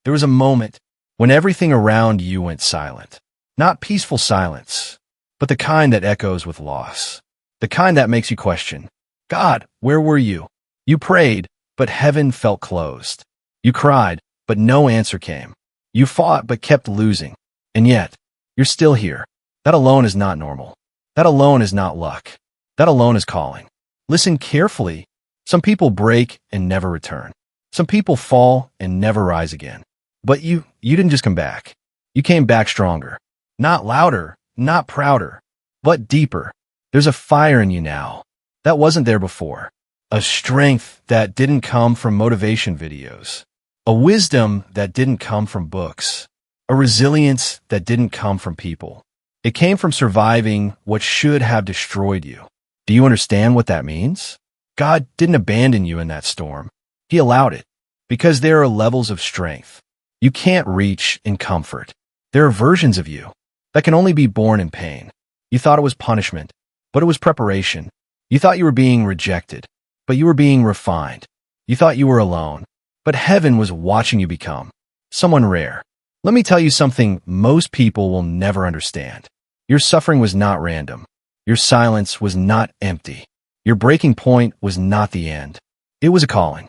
There was a moment when everything around you went silent. Not peaceful silence, but the kind that echoes with loss. The kind that makes you question, God, where were you? You prayed, but heaven felt closed. You cried, but no answer came. You fought, but kept losing. And yet, you're still here. That alone is not normal. That alone is not luck. That alone is calling. Listen carefully. Some people break and never return. Some people fall and never rise again. But you didn't just come back. You came back stronger. Not louder, not prouder, but deeper. There's a fire in you now that wasn't there before. A strength that didn't come from motivation videos. A wisdom that didn't come from books. A resilience that didn't come from people. It came from surviving what should have destroyed you. Do you understand what that means? God didn't abandon you in that storm. He allowed it, because there are levels of strength you can't reach in comfort. There are versions of you that can only be born in pain. You thought it was punishment, but it was preparation. You thought you were being rejected, but you were being refined. You thought you were alone, but heaven was watching you become someone rare. Let me tell you something most people will never understand. Your suffering was not random. Your silence was not empty. Your breaking point was not the end. It was a calling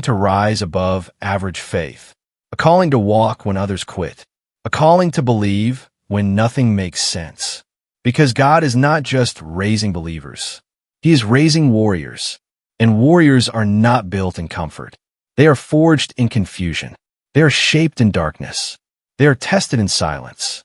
to rise above average faith, a calling to walk when others quit, a calling to believe when nothing makes sense. Because God is not just raising believers. He is raising warriors. And warriors are not built in comfort. They are forged in confusion. They are shaped in darkness. They are tested in silence.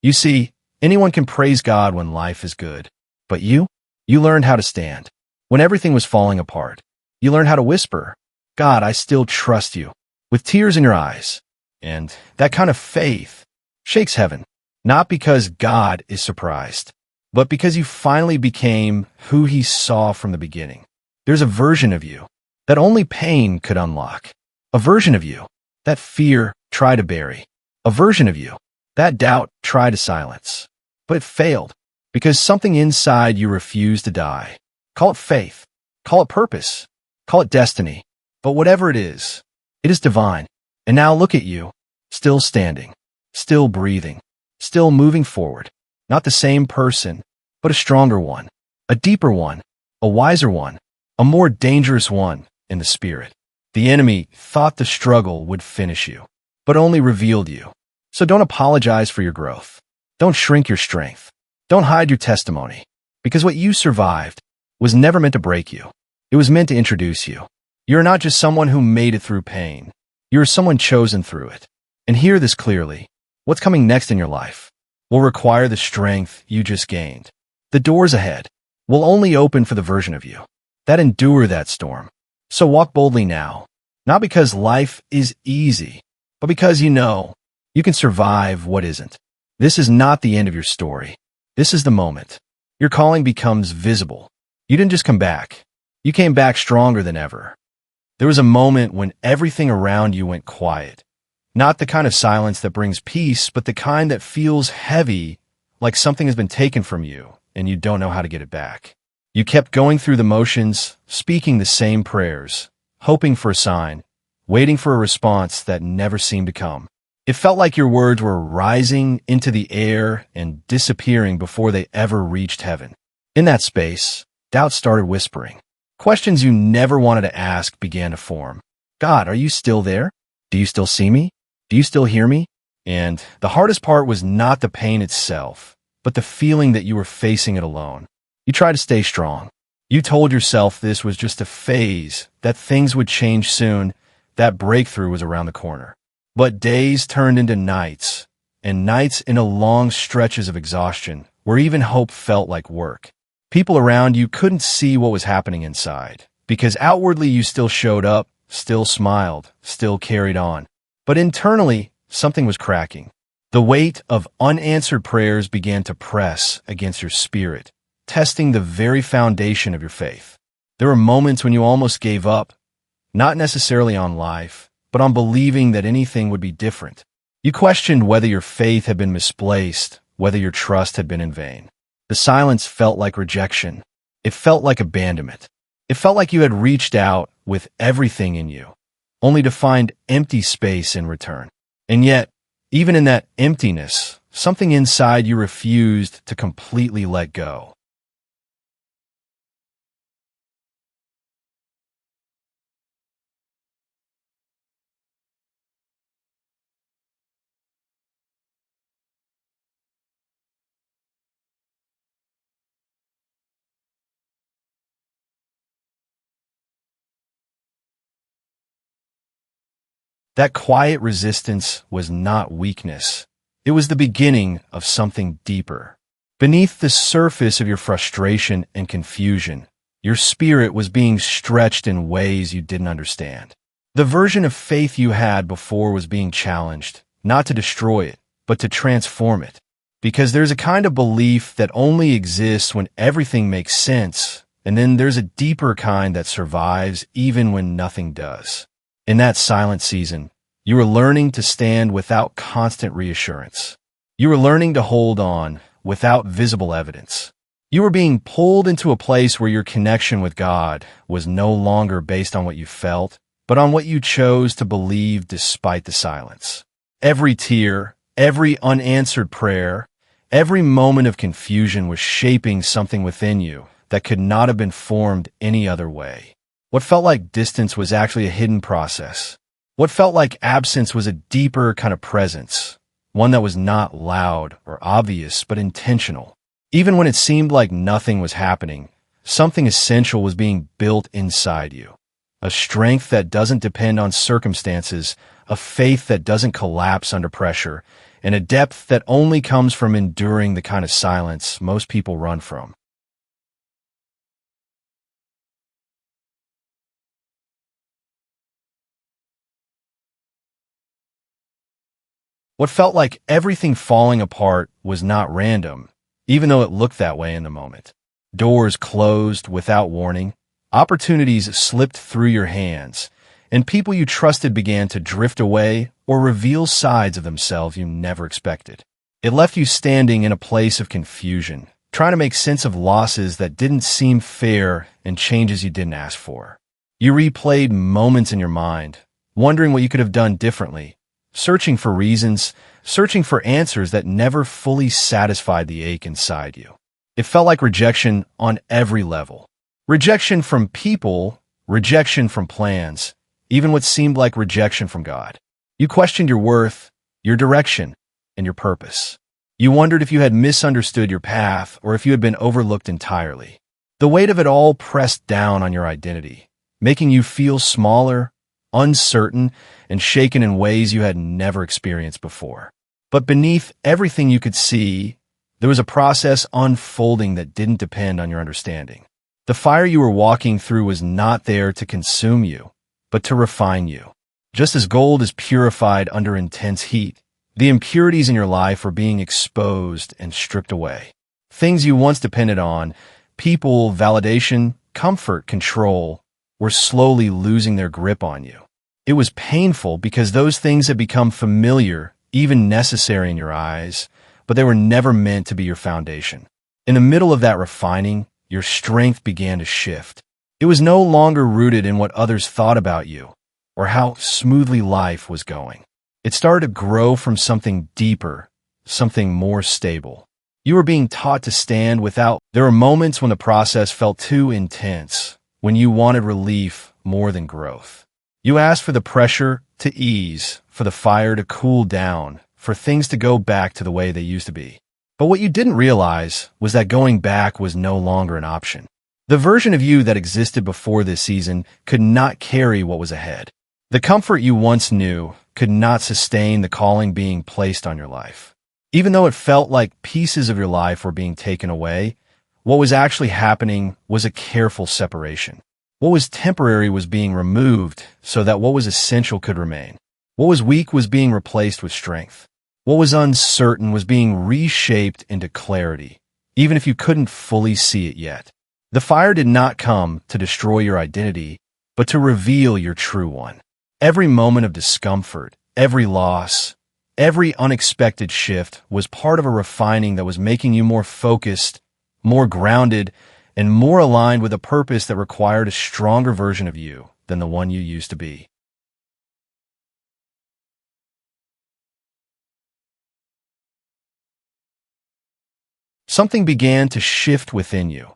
You see, anyone can praise God when life is good. But you learned how to stand. When everything was falling apart, you learned how to whisper, God, I still trust you, with tears in your eyes. And that kind of faith shakes heaven, not because God is surprised, but because you finally became who he saw from the beginning. There's a version of you that only pain could unlock, a version of you that fear tried to bury, a version of you that doubt tried to silence, but it failed because something inside you refused to die. Call it faith, call it purpose, call it destiny, but whatever it is divine. And now look at you, still standing, still breathing, still moving forward. Not the same person, but a stronger one, a deeper one, a wiser one, a more dangerous one in the spirit. The enemy thought the struggle would finish you, but only revealed you. So don't apologize for your growth. Don't shrink your strength. Don't hide your testimony, because what you survived was never meant to break you. It was meant to introduce you. You're not just someone who made it through pain. You're someone chosen through it. And hear this clearly. What's coming next in your life will require the strength you just gained. The doors ahead will only open for the version of you that endure that storm. So walk boldly now, not because life is easy, but because you know you can survive what isn't. This is not the end of your story. This is the moment. Your calling becomes visible. You didn't just come back. You came back stronger than ever. There was a moment when everything around you went quiet. Not the kind of silence that brings peace, but the kind that feels heavy, like something has been taken from you and you don't know how to get it back. You kept going through the motions, speaking the same prayers, hoping for a sign, waiting for a response that never seemed to come. It felt like your words were rising into the air and disappearing before they ever reached heaven. In that space, doubt started whispering. Questions you never wanted to ask began to form. God, are you still there? Do you still see me? Do you still hear me? And the hardest part was not the pain itself, but the feeling that you were facing it alone. You tried to stay strong. You told yourself this was just a phase, that things would change soon, that breakthrough was around the corner. But days turned into nights, and nights into long stretches of exhaustion, where even hope felt like work. People around you couldn't see what was happening inside, because outwardly you still showed up, still smiled, still carried on. But internally, something was cracking. The weight of unanswered prayers began to press against your spirit, testing the very foundation of your faith. There were moments when you almost gave up, not necessarily on life, but on believing that anything would be different. You questioned whether your faith had been misplaced, whether your trust had been in vain. The silence felt like rejection. It felt like abandonment. It felt like you had reached out with everything in you, only to find empty space in return. And yet, even in that emptiness, something inside you refused to completely let go. That quiet resistance was not weakness. It was the beginning of something deeper. Beneath the surface of your frustration and confusion, your spirit was being stretched in ways you didn't understand. The version of faith you had before was being challenged, not to destroy it, but to transform it. Because there's a kind of belief that only exists when everything makes sense, and then there's a deeper kind that survives even when nothing does. In that silent season, you were learning to stand without constant reassurance. You were learning to hold on without visible evidence. You were being pulled into a place where your connection with God was no longer based on what you felt, but on what you chose to believe despite the silence. Every tear, every unanswered prayer, every moment of confusion was shaping something within you that could not have been formed any other way. What felt like distance was actually a hidden process. What felt like absence was a deeper kind of presence, one that was not loud or obvious, but intentional. Even when it seemed like nothing was happening, something essential was being built inside you. A strength that doesn't depend on circumstances, a faith that doesn't collapse under pressure, and a depth that only comes from enduring the kind of silence most people run from. What felt like everything falling apart was not random, even though it looked that way in the moment. Doors closed without warning, opportunities slipped through your hands, and people you trusted began to drift away or reveal sides of themselves you never expected. It left you standing in a place of confusion, trying to make sense of losses that didn't seem fair and changes you didn't ask for. You replayed moments in your mind, wondering what you could have done differently, searching for reasons, searching for answers that never fully satisfied the ache inside you. It felt like rejection on every level. Rejection from people, rejection from plans, even what seemed like rejection from God. You questioned your worth, your direction, and your purpose. You wondered if you had misunderstood your path or if you had been overlooked entirely. The weight of it all pressed down on your identity, making you feel smaller, uncertain, and shaken in ways you had never experienced before. But beneath everything you could see, there was a process unfolding that didn't depend on your understanding. The fire you were walking through was not there to consume you, but to refine you. Just as gold is purified under intense heat, the impurities in your life were being exposed and stripped away. Things you once depended on, people, validation, comfort, control, were slowly losing their grip on you. It was painful because those things had become familiar, even necessary in your eyes, but they were never meant to be your foundation. In the middle of that refining, your strength began to shift. It was no longer rooted in what others thought about you or how smoothly life was going. It started to grow from something deeper, something more stable. You were being taught to stand without. There were moments when the process felt too intense, when you wanted relief more than growth. You asked for the pressure to ease, for the fire to cool down, for things to go back to the way they used to be. But what you didn't realize was that going back was no longer an option. The version of you that existed before this season could not carry what was ahead. The comfort you once knew could not sustain the calling being placed on your life. Even though it felt like pieces of your life were being taken away, what was actually happening was a careful separation. What was temporary was being removed so that what was essential could remain. What was weak was being replaced with strength. What was uncertain was being reshaped into clarity, even if you couldn't fully see it yet. The fire did not come to destroy your identity, but to reveal your true one. Every moment of discomfort, every loss, every unexpected shift was part of a refining that was making you more focused, more grounded, and more aligned with a purpose that required a stronger version of you than the one you used to be. Something began to shift within you,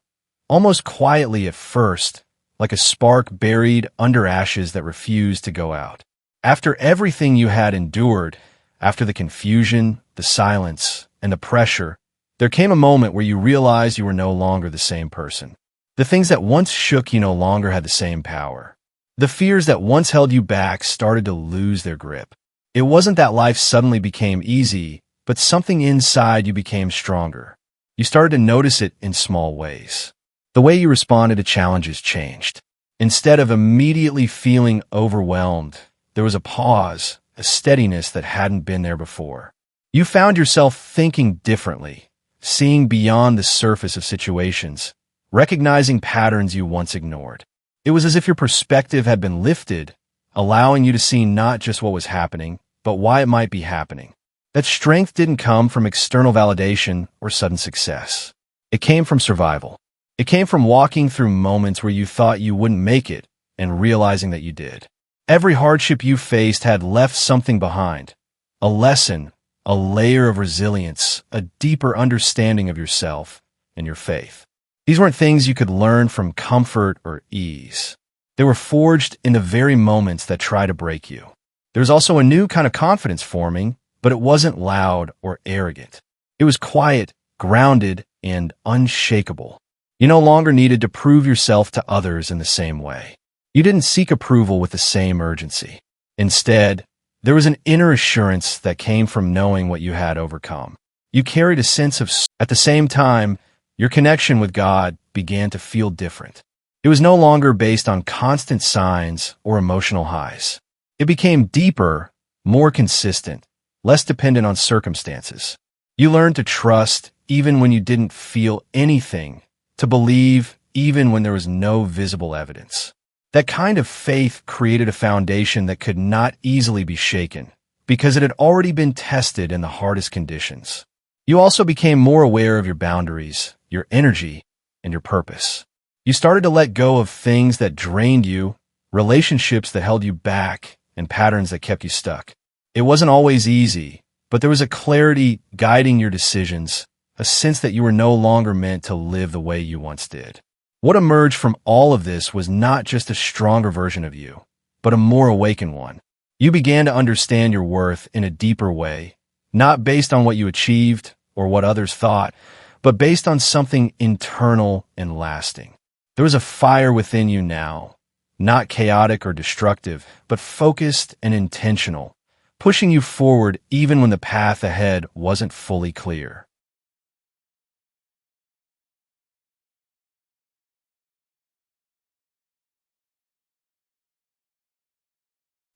almost quietly at first, like a spark buried under ashes that refused to go out. After everything you had endured, after the confusion, the silence, and the pressure, there came a moment where you realized you were no longer the same person. The things that once shook you no longer had the same power. The fears that once held you back started to lose their grip. It wasn't that life suddenly became easy, but something inside you became stronger. You started to notice it in small ways. The way you responded to challenges changed. Instead of immediately feeling overwhelmed, there was a pause, a steadiness that hadn't been there before. You found yourself thinking differently, seeing beyond the surface of situations, recognizing patterns you once ignored. It was as if your perspective had been lifted, allowing you to see not just what was happening, but why it might be happening. That strength didn't come from external validation or sudden success. It came from survival. It came from walking through moments where you thought you wouldn't make it and realizing that you did. Every hardship you faced had left something behind, a lesson, a layer of resilience, a deeper understanding of yourself and your faith. These weren't things you could learn from comfort or ease. They were forged in the very moments that try to break you. There was also a new kind of confidence forming, but it wasn't loud or arrogant. It was quiet, grounded, and unshakable. You no longer needed to prove yourself to others in the same way. You didn't seek approval with the same urgency. Instead, there was an inner assurance that came from knowing what you had overcome. You carried a sense of, at the same time, your connection with God began to feel different. It was no longer based on constant signs or emotional highs. It became deeper, more consistent, less dependent on circumstances. You learned to trust even when you didn't feel anything, to believe even when there was no visible evidence. That kind of faith created a foundation that could not easily be shaken, because it had already been tested in the hardest conditions. You also became more aware of your boundaries, your energy, and your purpose. You started to let go of things that drained you, relationships that held you back, and patterns that kept you stuck. It wasn't always easy, but there was a clarity guiding your decisions, a sense that you were no longer meant to live the way you once did. What emerged from all of this was not just a stronger version of you, but a more awakened one. You began to understand your worth in a deeper way, not based on what you achieved or what others thought, but based on something internal and lasting. There was a fire within you now, not chaotic or destructive, but focused and intentional, pushing you forward even when the path ahead wasn't fully clear.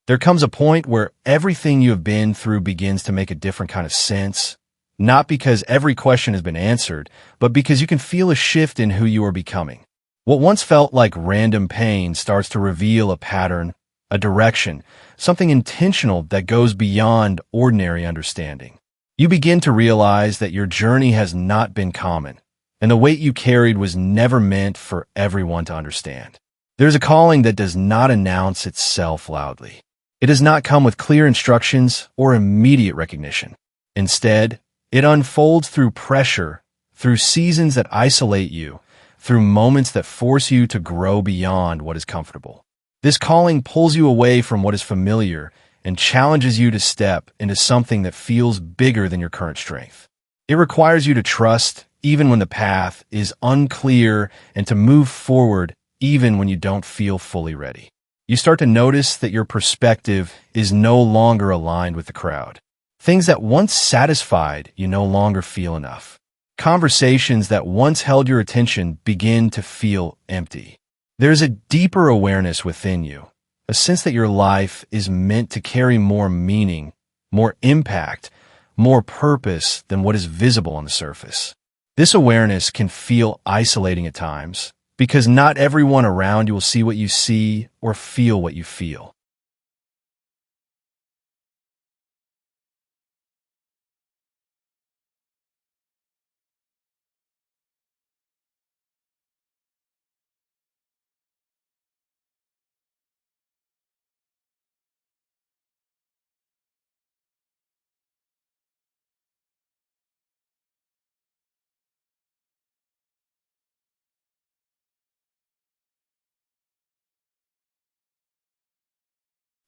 There comes a point where everything you have been through begins to make a different kind of sense, not because every question has been answered, but because you can feel a shift in who you are becoming. What once felt like random pain starts to reveal a pattern, a direction, something intentional that goes beyond ordinary understanding. You begin to realize that your journey has not been common, and the weight you carried was never meant for everyone to understand. There's a calling that does not announce itself loudly. It does not come with clear instructions or immediate recognition. Instead, it unfolds through pressure, through seasons that isolate you, through moments that force you to grow beyond what is comfortable. This calling pulls you away from what is familiar and challenges you to step into something that feels bigger than your current strength. It requires you to trust even when the path is unclear and to move forward even when you don't feel fully ready. You start to notice that your perspective is no longer aligned with the crowd. Things that once satisfied you no longer feel enough. Conversations that once held your attention begin to feel empty. There's a deeper awareness within you, a sense that your life is meant to carry more meaning, more impact, more purpose than what is visible on the surface. This awareness can feel isolating at times, because not everyone around you will see what you see or feel what you feel.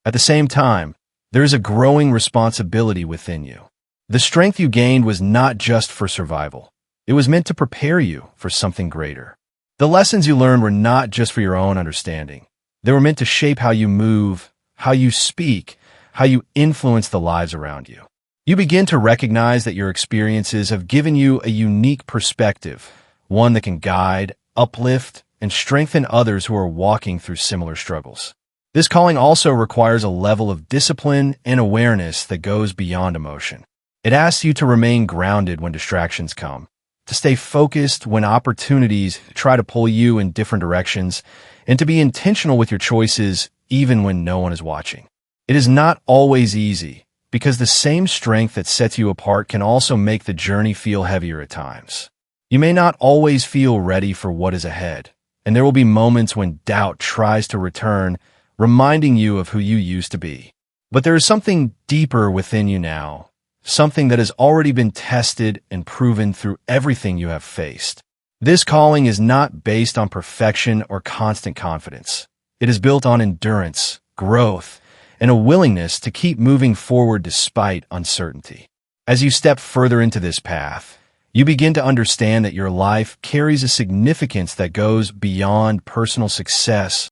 At the same time, there is a growing responsibility within you. The strength you gained was not just for survival. It was meant to prepare you for something greater. The lessons you learned were not just for your own understanding. They were meant to shape how you move, how you speak, how you influence the lives around you. You begin to recognize that your experiences have given you a unique perspective, one that can guide, uplift, and strengthen others who are walking through similar struggles. This calling also requires a level of discipline and awareness that goes beyond emotion. It asks you to remain grounded when distractions come, to stay focused when opportunities try to pull you in different directions, and to be intentional with your choices even when no one is watching. It is not always easy, because the same strength that sets you apart can also make the journey feel heavier at times. You may not always feel ready for what is ahead, and there will be moments when doubt tries to return, reminding you of who you used to be. But there is something deeper within you now, something that has already been tested and proven through everything you have faced. This calling is not based on perfection or constant confidence. It is built on endurance, growth, and a willingness to keep moving forward despite uncertainty. As you step further into this path, you begin to understand that your life carries a significance that goes beyond personal success